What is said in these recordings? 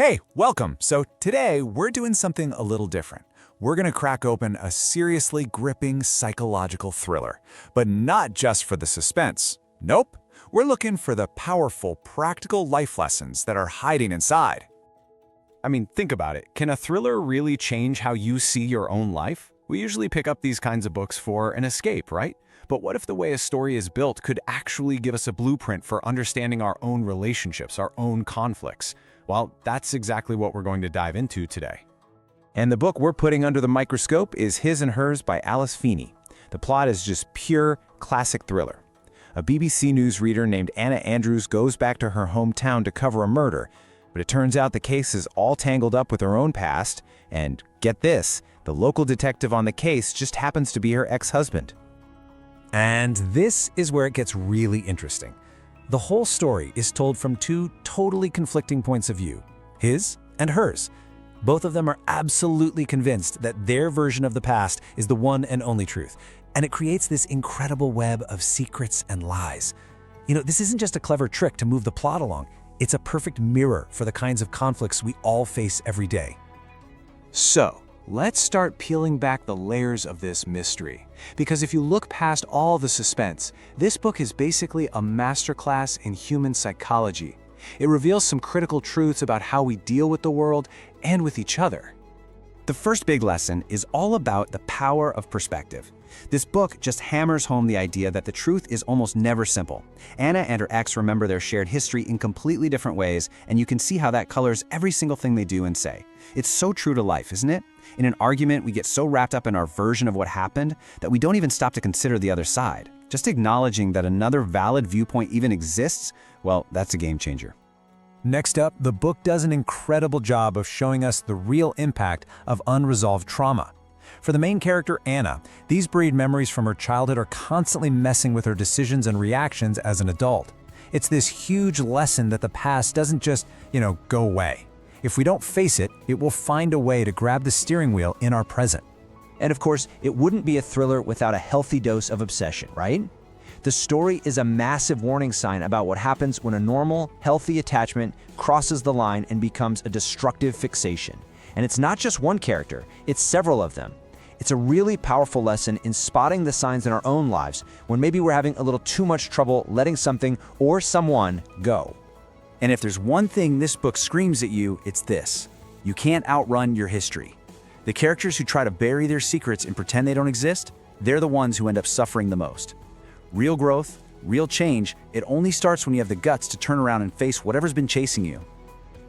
Hey, welcome. So today we're doing something a little different. We're going to crack open a seriously gripping psychological thriller, but not just for the suspense. Nope. We're looking for the powerful, practical life lessons that are hiding inside. I mean, think about it. Can a thriller really change how you see your own life? We usually pick up these kinds of books for an escape, right? But what if the way a story is built could actually give us a blueprint for understanding our own relationships, our own conflicts? Well, that's exactly what we're going to dive into today. And the book we're putting under the microscope is His and Hers by Alice Feeney. The plot is just pure classic thriller. A BBC News reader named Anna Andrews goes back to her hometown to cover a murder, but it turns out the case is all tangled up with her own past, and get this, the local detective on the case just happens to be her ex-husband. And this is where it gets really interesting. The whole story is told from two totally conflicting points of view, his and hers. Both of them are absolutely convinced that their version of the past is the one and only truth, and it creates this incredible web of secrets and lies. You know, this isn't just a clever trick to move the plot along, it's a perfect mirror for the kinds of conflicts we all face every day. So, let's start peeling back the layers of this mystery. Because if you look past all the suspense, this book is basically a masterclass in human psychology. It reveals some critical truths about how we deal with the world and with each other. The first big lesson is all about the power of perspective. This book just hammers home the idea that the truth is almost never simple. Anna and her ex remember their shared history in completely different ways, and you can see how that colors every single thing they do and say. It's so true to life, isn't it? In an argument, we get so wrapped up in our version of what happened that we don't even stop to consider the other side. Just acknowledging that another valid viewpoint even exists, well, that's a game changer. Next up, the book does an incredible job of showing us the real impact of unresolved trauma. For the main character, Anna, these buried memories from her childhood are constantly messing with her decisions and reactions as an adult. It's this huge lesson that the past doesn't just, go away. If we don't face it, it will find a way to grab the steering wheel in our present. And of course, it wouldn't be a thriller without a healthy dose of obsession, right? The story is a massive warning sign about what happens when a normal, healthy attachment crosses the line and becomes a destructive fixation. And it's not just one character, it's several of them. It's a really powerful lesson in spotting the signs in our own lives when maybe we're having a little too much trouble letting something or someone go. And if there's one thing this book screams at you, it's this: you can't outrun your history. The characters who try to bury their secrets and pretend they don't exist, they're the ones who end up suffering the most. Real growth, real change, it only starts when you have the guts to turn around and face whatever's been chasing you.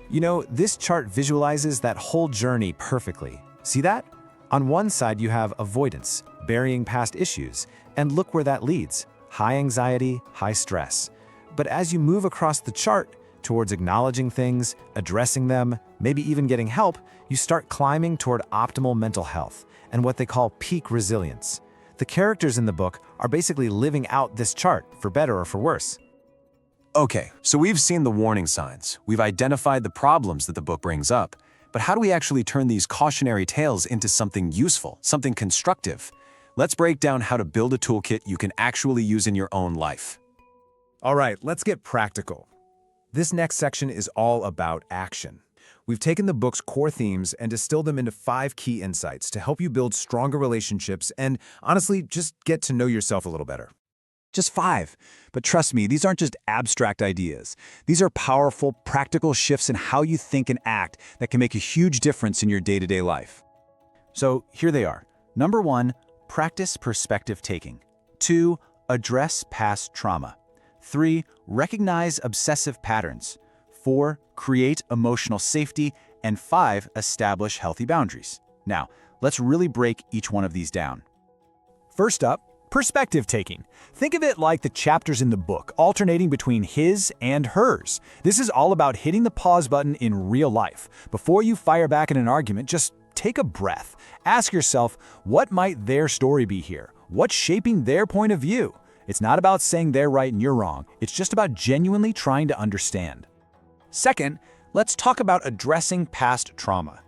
You know, this chart visualizes that whole journey perfectly. See that? On one side, you have avoidance, burying past issues, and look where that leads: high anxiety, high stress. But as you move across the chart towards acknowledging things, addressing them, maybe even getting help, you start climbing toward optimal mental health and what they call peak resilience. The characters in the book are basically living out this chart, for better or for worse. Okay, so we've seen the warning signs. We've identified the problems that the book brings up. But how do we actually turn these cautionary tales into something useful, something constructive? Let's break down how to build a toolkit you can actually use in your own life. All right, let's get practical. This next section is all about action. We've taken the book's core themes and distilled them into 5 key insights to help you build stronger relationships and, honestly, just get to know yourself a little better. Just 5. But trust me, these aren't just abstract ideas. These are powerful, practical shifts in how you think and act that can make a huge difference in your day-to-day life. So here they are. Number 1, practice perspective taking. 2, address past trauma. 3, recognize obsessive patterns. 4, create emotional safety. And 5, establish healthy boundaries. Now, let's really break each one of these down. First up, perspective taking. Think of it like the chapters in the book, alternating between his and hers. This is all about hitting the pause button in real life. Before you fire back in an argument, just take a breath. Ask yourself, what might their story be here? What's shaping their point of view? It's not about saying they're right and you're wrong. It's just about genuinely trying to understand. Second, let's talk about addressing past trauma.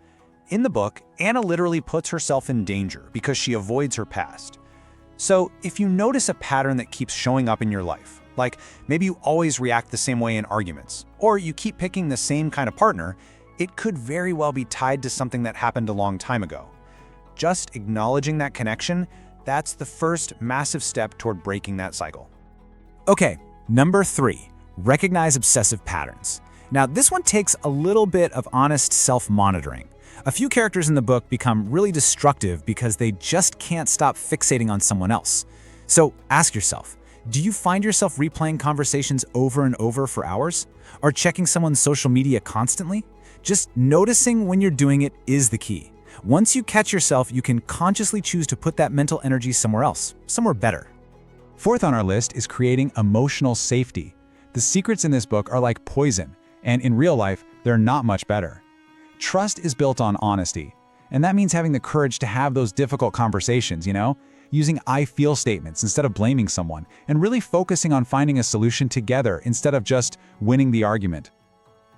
In the book, Anna literally puts herself in danger because she avoids her past. So if you notice a pattern that keeps showing up in your life, like maybe you always react the same way in arguments, or you keep picking the same kind of partner, it could very well be tied to something that happened a long time ago. Just acknowledging that connection, that's the first massive step toward breaking that cycle. Okay, number 3, recognize obsessive patterns. Now, this one takes a little bit of honest self-monitoring. A few characters in the book become really destructive because they just can't stop fixating on someone else. So ask yourself, do you find yourself replaying conversations over and over for hours? Or checking someone's social media constantly? Just noticing when you're doing it is the key. Once you catch yourself, you can consciously choose to put that mental energy somewhere else, somewhere better. Fourth on our list is creating emotional safety. The secrets in this book are like poison, and in real life, they're not much better. Trust is built on honesty, and that means having the courage to have those difficult conversations, using I feel statements instead of blaming someone, and really focusing on finding a solution together instead of just winning the argument.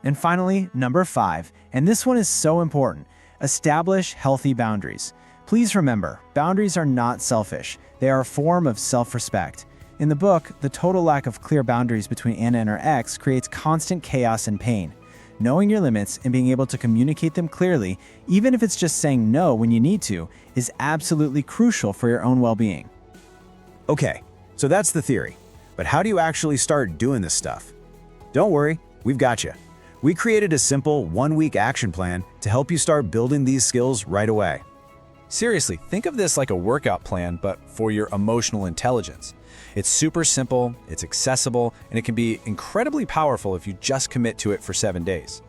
And finally, number 5, and this one is so important, establish healthy boundaries. Please remember, boundaries are not selfish. They are a form of self-respect. In the book, the total lack of clear boundaries between Anna and her ex creates constant chaos and pain. Knowing your limits and being able to communicate them clearly, even if it's just saying no when you need to, is absolutely crucial for your own well-being. Okay, so that's the theory. But how do you actually start doing this stuff? Don't worry, we've got you. We created a simple 1-week action plan to help you start building these skills right away. Seriously, think of this like a workout plan, but for your emotional intelligence. It's super simple, it's accessible, and it can be incredibly powerful if you just commit to it for 7 days.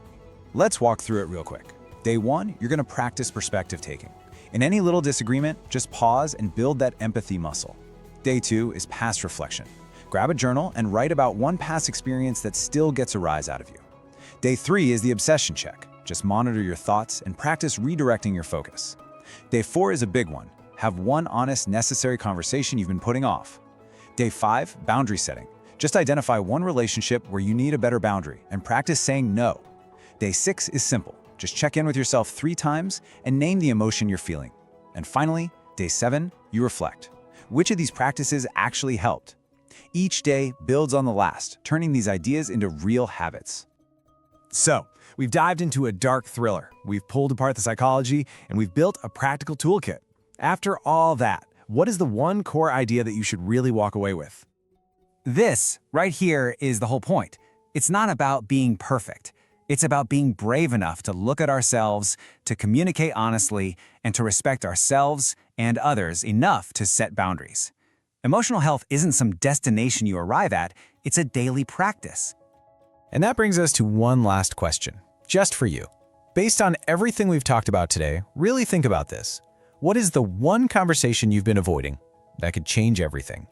Let's walk through it real quick. Day 1, you're going to practice perspective taking. In any little disagreement, just pause and build that empathy muscle. Day 2 is past reflection. Grab a journal and write about one past experience that still gets a rise out of you. Day 3 is the obsession check. Just monitor your thoughts and practice redirecting your focus. Day 4 is a big one. Have one honest, necessary conversation you've been putting off. Day 5, boundary setting. Just identify one relationship where you need a better boundary and practice saying no. Day 6 is simple. Just check in with yourself 3 times and name the emotion you're feeling. And finally, day 7, you reflect. Which of these practices actually helped? Each day builds on the last, turning these ideas into real habits. So, we've dived into a dark thriller, we've pulled apart the psychology, and we've built a practical toolkit. After all that, what is the one core idea that you should really walk away with? This, right here, is the whole point. It's not about being perfect. It's about being brave enough to look at ourselves, to communicate honestly, and to respect ourselves and others enough to set boundaries. Emotional health isn't some destination you arrive at, it's a daily practice. And that brings us to one last question, just for you. Based on everything we've talked about today, really think about this. What is the one conversation you've been avoiding that could change everything?